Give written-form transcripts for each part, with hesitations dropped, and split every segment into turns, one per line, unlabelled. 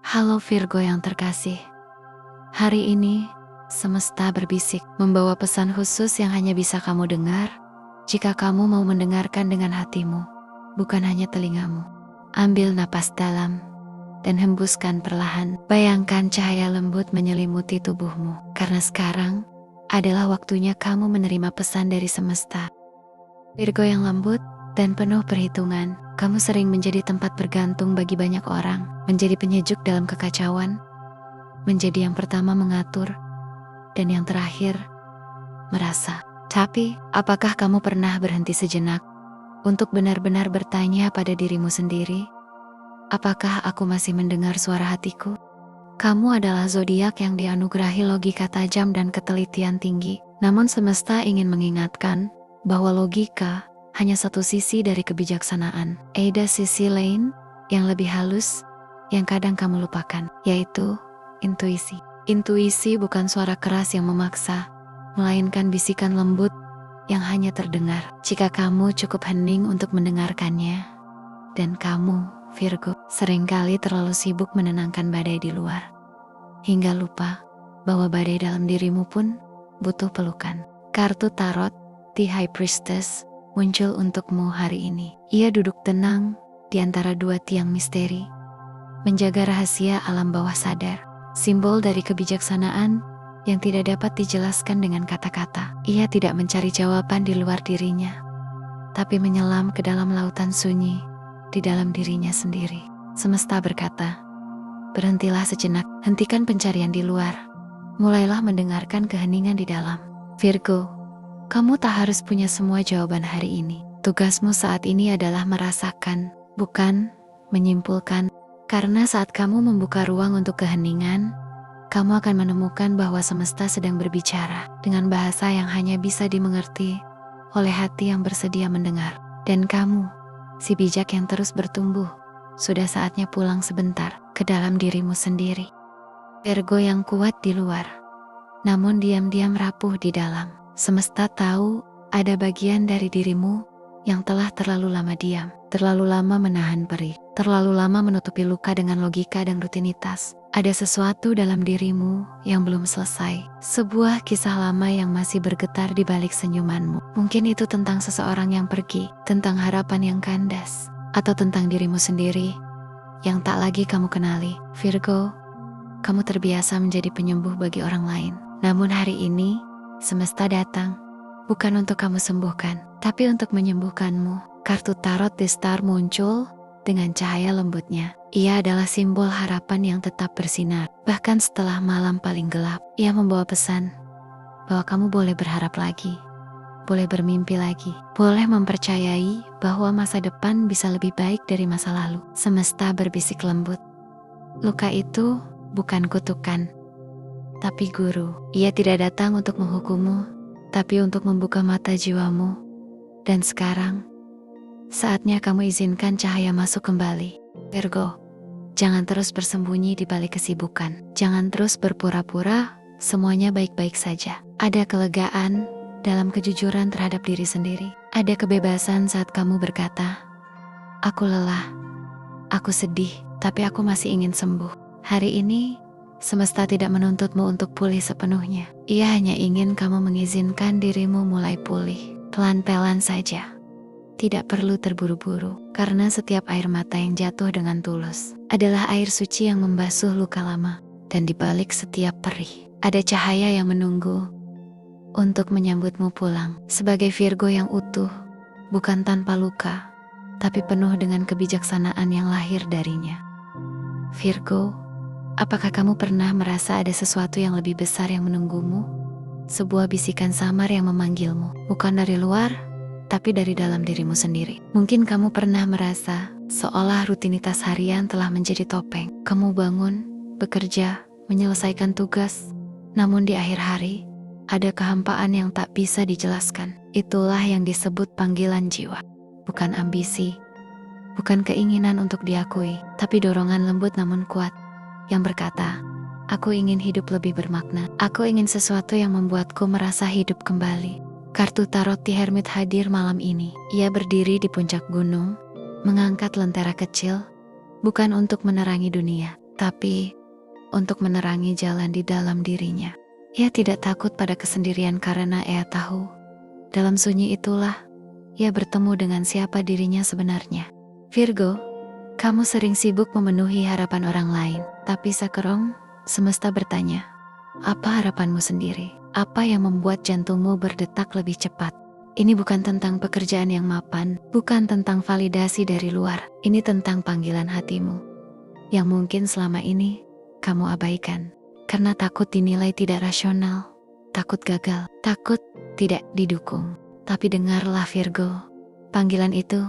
Halo Virgo yang terkasih. Hari ini, semesta berbisik membawa pesan khusus yang hanya bisa kamu dengar jika kamu mau mendengarkan dengan hatimu, bukan hanya telingamu. Ambil napas dalam dan hembuskan perlahan. Bayangkan cahaya lembut menyelimuti tubuhmu, karena sekarang adalah waktunya kamu menerima pesan dari semesta. Virgo yang lembut dan penuh perhitungan, kamu sering menjadi tempat bergantung bagi banyak orang, menjadi penyejuk dalam kekacauan, menjadi yang pertama mengatur, dan yang terakhir, merasa. Tapi, apakah kamu pernah berhenti sejenak untuk benar-benar bertanya pada dirimu sendiri? Apakah aku masih mendengar suara hatiku? Kamu adalah zodiak yang dianugerahi logika tajam dan ketelitian tinggi. Namun semesta ingin mengingatkan bahwa logika hanya satu sisi dari kebijaksanaan. Ada sisi lain yang lebih halus yang kadang kamu lupakan, yaitu intuisi. Intuisi bukan suara keras yang memaksa, melainkan bisikan lembut yang hanya terdengar jika kamu cukup hening untuk mendengarkannya. Dan kamu, Virgo, seringkali terlalu sibuk menenangkan badai di luar, hingga lupa bahwa badai dalam dirimu pun butuh pelukan. Kartu Tarot, The High Priestess, muncul untukmu hari ini. Ia duduk tenang di antara dua tiang misteri, menjaga rahasia alam bawah sadar, simbol dari kebijaksanaan yang tidak dapat dijelaskan dengan kata-kata. Ia tidak mencari jawaban di luar dirinya, tapi menyelam ke dalam lautan sunyi di dalam dirinya sendiri. Semesta berkata, berhentilah sejenak, hentikan pencarian di luar, mulailah mendengarkan keheningan di dalam. Virgo, kamu tak harus punya semua jawaban hari ini. Tugasmu saat ini adalah merasakan, bukan menyimpulkan. Karena saat kamu membuka ruang untuk keheningan, kamu akan menemukan bahwa semesta sedang berbicara dengan bahasa yang hanya bisa dimengerti oleh hati yang bersedia mendengar. Dan kamu, si bijak yang terus bertumbuh, sudah saatnya pulang sebentar ke dalam dirimu sendiri. Virgo yang kuat di luar, namun diam-diam rapuh di dalam. Semesta tahu ada bagian dari dirimu yang telah terlalu lama diam, terlalu lama menahan perih, terlalu lama menutupi luka dengan logika dan rutinitas. Ada sesuatu dalam dirimu yang belum selesai, sebuah kisah lama yang masih bergetar di balik senyumanmu. Mungkin itu tentang seseorang yang pergi, tentang harapan yang kandas, atau tentang dirimu sendiri yang tak lagi kamu kenali. Virgo, kamu terbiasa menjadi penyembuh bagi orang lain. Namun hari ini, semesta datang, bukan untuk kamu sembuhkan, tapi untuk menyembuhkanmu. Kartu Tarot The Star muncul dengan cahaya lembutnya. Ia adalah simbol harapan yang tetap bersinar. Bahkan setelah malam paling gelap, ia membawa pesan bahwa kamu boleh berharap lagi, boleh bermimpi lagi, boleh mempercayai bahwa masa depan bisa lebih baik dari masa lalu. Semesta berbisik lembut, luka itu bukan kutukan, tapi guru. Ia tidak datang untuk menghukummu, tapi untuk membuka mata jiwamu. Dan sekarang, saatnya kamu izinkan cahaya masuk kembali. Virgo, jangan terus bersembunyi di balik kesibukan. Jangan terus berpura-pura semuanya baik-baik saja. Ada kelegaan dalam kejujuran terhadap diri sendiri. Ada kebebasan saat kamu berkata, aku lelah, aku sedih, tapi aku masih ingin sembuh. Hari ini, semesta tidak menuntutmu untuk pulih sepenuhnya. Ia hanya ingin kamu mengizinkan dirimu mulai pulih, pelan-pelan saja. Tidak perlu terburu-buru, karena setiap air mata yang jatuh dengan tulus adalah air suci yang membasuh luka lama. Dan di balik setiap perih, ada cahaya yang menunggu untuk menyambutmu pulang. Sebagai Virgo yang utuh, bukan tanpa luka, tapi penuh dengan kebijaksanaan yang lahir darinya. Virgo, apakah kamu pernah merasa ada sesuatu yang lebih besar yang menunggumu? Sebuah bisikan samar yang memanggilmu, bukan dari luar, tapi dari dalam dirimu sendiri. Mungkin kamu pernah merasa seolah rutinitas harian telah menjadi topeng. Kamu bangun, bekerja, menyelesaikan tugas, namun di akhir hari, ada kehampaan yang tak bisa dijelaskan. Itulah yang disebut panggilan jiwa. Bukan ambisi, bukan keinginan untuk diakui, tapi dorongan lembut namun kuat yang berkata, aku ingin hidup lebih bermakna. Aku ingin sesuatu yang membuatku merasa hidup kembali. Kartu Tarot The Hermit hadir malam ini. Ia berdiri di puncak gunung, mengangkat lentera kecil, bukan untuk menerangi dunia, tapi untuk menerangi jalan di dalam dirinya. Ia tidak takut pada kesendirian karena ia tahu, dalam sunyi itulah ia bertemu dengan siapa dirinya sebenarnya. Virgo, kamu sering sibuk memenuhi harapan orang lain, tapi sekarang semesta bertanya, apa harapanmu sendiri? Apa yang membuat jantungmu berdetak lebih cepat? Ini bukan tentang pekerjaan yang mapan, bukan tentang validasi dari luar. Ini tentang panggilan hatimu, yang mungkin selama ini kamu abaikan. Karena takut dinilai tidak rasional, takut gagal, takut tidak didukung. Tapi dengarlah Virgo, panggilan itu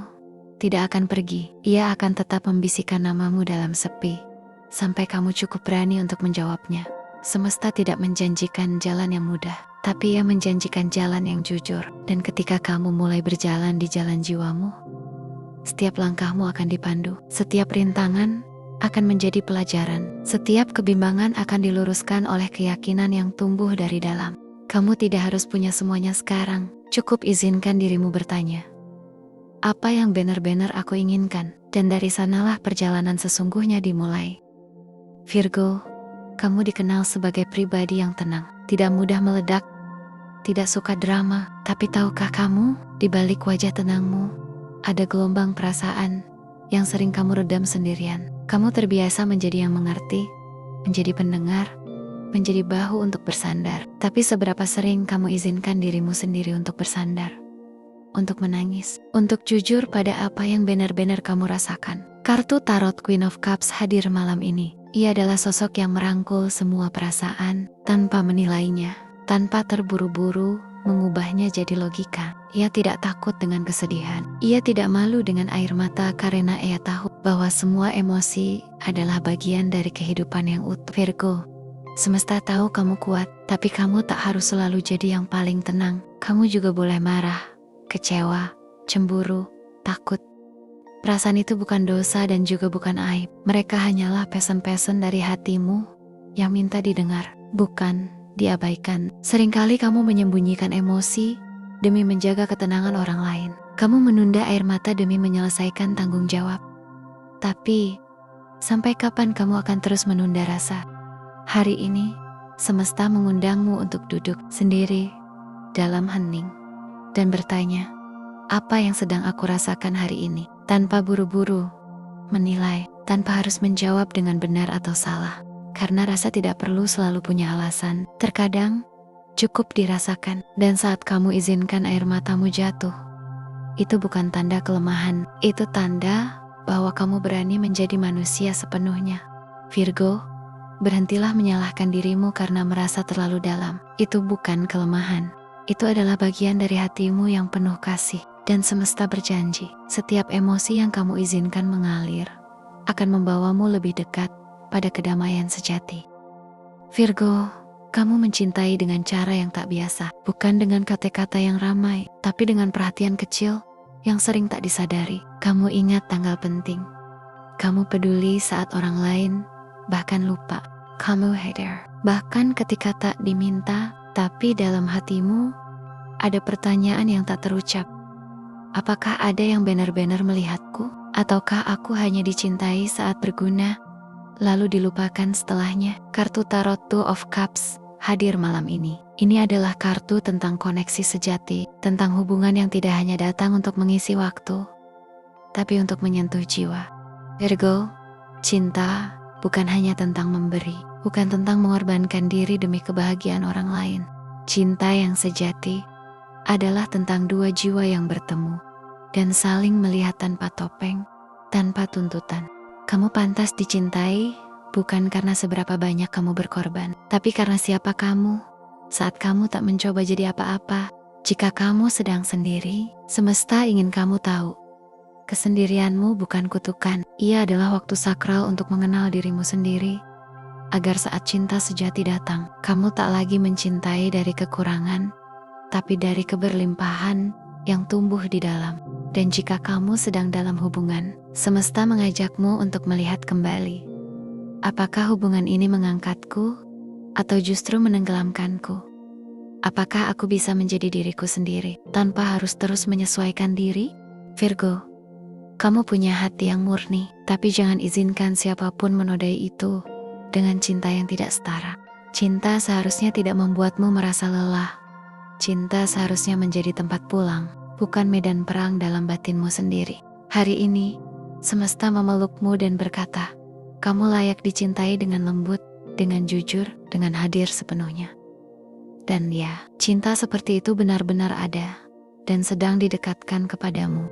tidak akan pergi. Ia akan tetap membisikkan namamu dalam sepi, sampai kamu cukup berani untuk menjawabnya. Semesta tidak menjanjikan jalan yang mudah, tapi ia menjanjikan jalan yang jujur. Dan ketika kamu mulai berjalan di jalan jiwamu, setiap langkahmu akan dipandu. Setiap rintangan akan menjadi pelajaran. Setiap kebimbangan akan diluruskan oleh keyakinan yang tumbuh dari dalam. Kamu tidak harus punya semuanya sekarang. Cukup izinkan dirimu bertanya, apa yang benar-benar aku inginkan? Dan dari sanalah perjalanan sesungguhnya dimulai. Virgo, kamu dikenal sebagai pribadi yang tenang, tidak mudah meledak, tidak suka drama. Tapi tahukah kamu, di balik wajah tenangmu, ada gelombang perasaan yang sering kamu redam sendirian. Kamu terbiasa menjadi yang mengerti, menjadi pendengar, menjadi bahu untuk bersandar. Tapi seberapa sering kamu izinkan dirimu sendiri untuk bersandar, untuk menangis, untuk jujur pada apa yang benar-benar kamu rasakan? Kartu Tarot Queen of Cups hadir malam ini. Ia adalah sosok yang merangkul semua perasaan tanpa menilainya, tanpa terburu-buru mengubahnya jadi logika. Ia tidak takut dengan kesedihan. Ia tidak malu dengan air mata karena ia tahu bahwa semua emosi adalah bagian dari kehidupan yang utuh. Virgo, semesta tahu kamu kuat, tapi kamu tak harus selalu jadi yang paling tenang. Kamu juga boleh marah, kecewa, cemburu, takut. Perasaan itu bukan dosa dan juga bukan aib. Mereka hanyalah pesan-pesan dari hatimu yang minta didengar, bukan diabaikan. Seringkali kamu menyembunyikan emosi demi menjaga ketenangan orang lain. Kamu menunda air mata demi menyelesaikan tanggung jawab. Tapi, sampai kapan kamu akan terus menunda rasa? Hari ini, semesta mengundangmu untuk duduk sendiri dalam hening dan bertanya, apa yang sedang aku rasakan hari ini? Tanpa buru-buru menilai, tanpa harus menjawab dengan benar atau salah. Karena rasa tidak perlu selalu punya alasan. Terkadang cukup dirasakan. Dan saat kamu izinkan air matamu jatuh, itu bukan tanda kelemahan, itu tanda bahwa kamu berani menjadi manusia sepenuhnya. Virgo, berhentilah menyalahkan dirimu karena merasa terlalu dalam. Itu bukan kelemahan, itu adalah bagian dari hatimu yang penuh kasih. Dan semesta berjanji, setiap emosi yang kamu izinkan mengalir akan membawamu lebih dekat pada kedamaian sejati. Virgo, kamu mencintai dengan cara yang tak biasa, bukan dengan kata-kata yang ramai, tapi dengan perhatian kecil yang sering tak disadari. Kamu ingat tanggal penting, kamu peduli saat orang lain bahkan lupa. Kamu hater, bahkan ketika tak diminta, tapi dalam hatimu ada pertanyaan yang tak terucap. Apakah ada yang benar-benar melihatku? Ataukah aku hanya dicintai saat berguna, lalu dilupakan setelahnya? Kartu Tarot Two of Cups hadir malam ini. Ini adalah kartu tentang koneksi sejati, tentang hubungan yang tidak hanya datang untuk mengisi waktu, tapi untuk menyentuh jiwa. Virgo, cinta bukan hanya tentang memberi, bukan tentang mengorbankan diri demi kebahagiaan orang lain. Cinta yang sejati adalah tentang dua jiwa yang bertemu dan saling melihat tanpa topeng, tanpa tuntutan. Kamu pantas dicintai bukan karena seberapa banyak kamu berkorban, tapi karena siapa kamu saat kamu tak mencoba jadi apa-apa. Jika kamu sedang sendiri, semesta ingin kamu tahu, kesendirianmu bukan kutukan. Ia adalah waktu sakral untuk mengenal dirimu sendiri, agar saat cinta sejati datang, kamu tak lagi mencintai dari kekurangan, tapi dari keberlimpahan yang tumbuh di dalam. Dan jika kamu sedang dalam hubungan, semesta mengajakmu untuk melihat kembali. Apakah hubungan ini mengangkatku atau justru menenggelamkanku? Apakah aku bisa menjadi diriku sendiri tanpa harus terus menyesuaikan diri? Virgo, Kamu punya hati yang murni, tapi jangan izinkan siapapun menodai itu dengan cinta yang tidak setara. Cinta seharusnya tidak membuatmu merasa lelah. Cinta seharusnya menjadi tempat pulang, bukan medan perang dalam batinmu sendiri. Hari ini, semesta memelukmu dan berkata, kamu layak dicintai dengan lembut, dengan jujur, dengan hadir sepenuhnya. Dan ya, cinta seperti itu benar-benar ada dan sedang didekatkan kepadamu.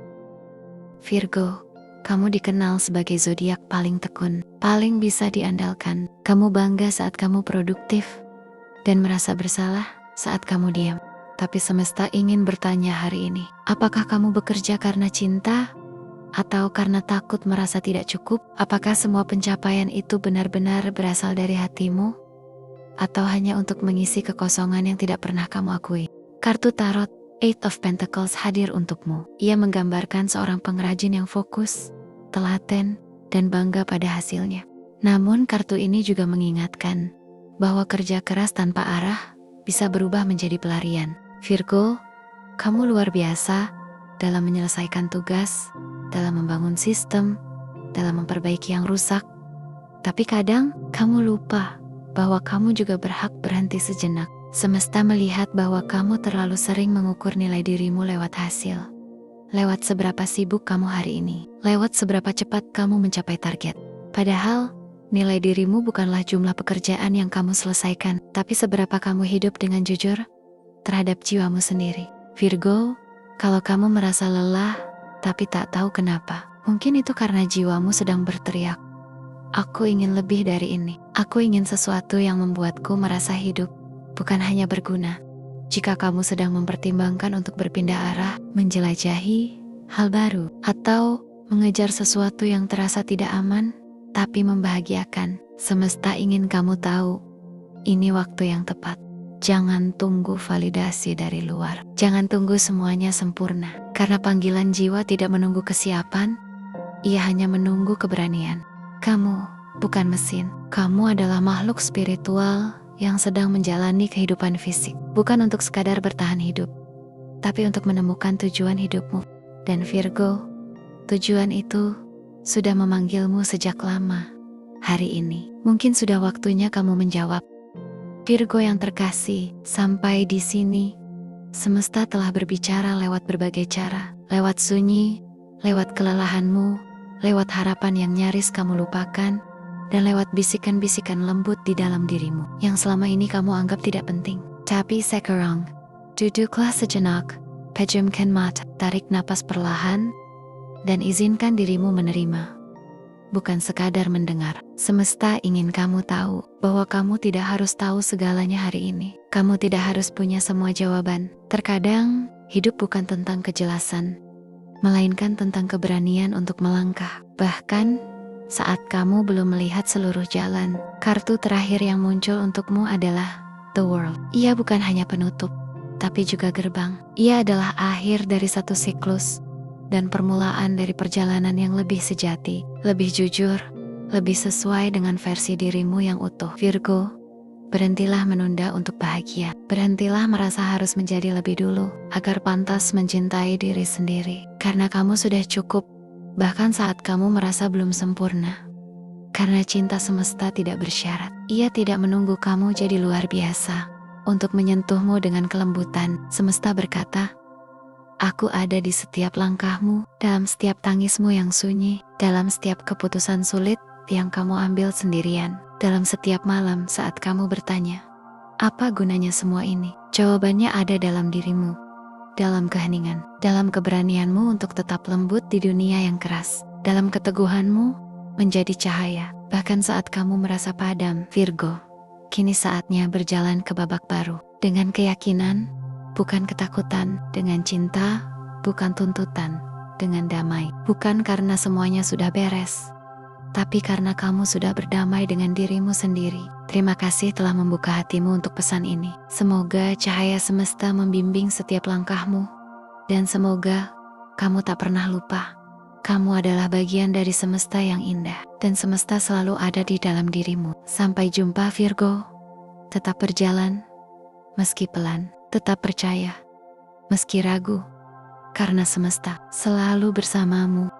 Virgo, kamu dikenal sebagai zodiak paling tekun, paling bisa diandalkan. Kamu bangga saat kamu produktif dan merasa bersalah saat kamu diam. Tapi semesta ingin bertanya hari ini, apakah kamu bekerja karena cinta atau karena takut merasa tidak cukup? Apakah semua pencapaian itu benar-benar berasal dari hatimu? Atau hanya untuk mengisi kekosongan yang tidak pernah kamu akui? Kartu Tarot Eight of Pentacles hadir untukmu. Ia menggambarkan seorang pengrajin yang fokus, telaten, dan bangga pada hasilnya. Namun kartu ini juga mengingatkan bahwa kerja keras tanpa arah bisa berubah menjadi pelarian. Virgo, kamu luar biasa dalam menyelesaikan tugas, dalam membangun sistem, dalam memperbaiki yang rusak. Tapi kadang kamu lupa bahwa kamu juga berhak berhenti sejenak. Semesta melihat bahwa kamu terlalu sering mengukur nilai dirimu lewat hasil. Lewat seberapa sibuk kamu hari ini, lewat seberapa cepat kamu mencapai target. Padahal, nilai dirimu bukanlah jumlah pekerjaan yang kamu selesaikan, tapi seberapa kamu hidup dengan jujur terhadap jiwamu sendiri. Virgo, kalau kamu merasa lelah, tapi tak tahu kenapa, mungkin itu karena jiwamu sedang berteriak, aku ingin lebih dari ini. Aku ingin sesuatu yang membuatku merasa hidup, bukan hanya berguna. Jika kamu sedang mempertimbangkan untuk berpindah arah, menjelajahi hal baru, atau mengejar sesuatu yang terasa tidak aman, tapi membahagiakan, semesta ingin kamu tahu, ini waktu yang tepat. Jangan tunggu validasi dari luar. Jangan tunggu semuanya sempurna. Karena panggilan jiwa tidak menunggu kesiapan, ia hanya menunggu keberanian. Kamu bukan mesin. Kamu adalah makhluk spiritual yang sedang menjalani kehidupan fisik. Bukan untuk sekadar bertahan hidup, tapi untuk menemukan tujuan hidupmu. Dan Virgo, tujuan itu sudah memanggilmu sejak lama. Hari ini, mungkin sudah waktunya kamu menjawab. Virgo yang terkasih, sampai di sini, semesta telah berbicara lewat berbagai cara. Lewat sunyi, lewat kelelahanmu, lewat harapan yang nyaris kamu lupakan, dan lewat bisikan-bisikan lembut di dalam dirimu, yang selama ini kamu anggap tidak penting. Tapi sekarang, duduklah sejenak, pejamkan mata, tarik napas perlahan, dan izinkan dirimu menerima. Bukan sekadar mendengar. Semesta ingin kamu tahu bahwa kamu tidak harus tahu segalanya hari ini. Kamu tidak harus punya semua jawaban. Terkadang, hidup bukan tentang kejelasan, melainkan tentang keberanian untuk melangkah. Bahkan, saat kamu belum melihat seluruh jalan, kartu terakhir yang muncul untukmu adalah The World. Ia bukan hanya penutup, tapi juga gerbang. Ia adalah akhir dari satu siklus, dan permulaan dari perjalanan yang lebih sejati, lebih jujur, lebih sesuai dengan versi dirimu yang utuh. Virgo, berhentilah menunda untuk bahagia. Berhentilah merasa harus menjadi lebih dulu, agar pantas mencintai diri sendiri. Karena kamu sudah cukup, bahkan saat kamu merasa belum sempurna. Karena cinta semesta tidak bersyarat. Ia tidak menunggu kamu jadi luar biasa untuk menyentuhmu dengan kelembutan. Semesta berkata, aku ada di setiap langkahmu, dalam setiap tangismu yang sunyi, dalam setiap keputusan sulit yang kamu ambil sendirian, dalam setiap malam saat kamu bertanya, apa gunanya semua ini? Jawabannya ada dalam dirimu, dalam keheningan, dalam keberanianmu untuk tetap lembut di dunia yang keras, dalam keteguhanmu menjadi cahaya, bahkan saat kamu merasa padam. Virgo, kini saatnya berjalan ke babak baru, dengan keyakinan, bukan ketakutan, dengan cinta, bukan tuntutan, dengan damai. Bukan karena semuanya sudah beres, tapi karena kamu sudah berdamai dengan dirimu sendiri. Terima kasih telah membuka hatimu untuk pesan ini. Semoga cahaya semesta membimbing setiap langkahmu, dan semoga kamu tak pernah lupa. Kamu adalah bagian dari semesta yang indah, dan semesta selalu ada di dalam dirimu. Sampai jumpa Virgo, tetap berjalan, meski pelan. Tetap percaya, meski ragu, karena semesta selalu bersamamu.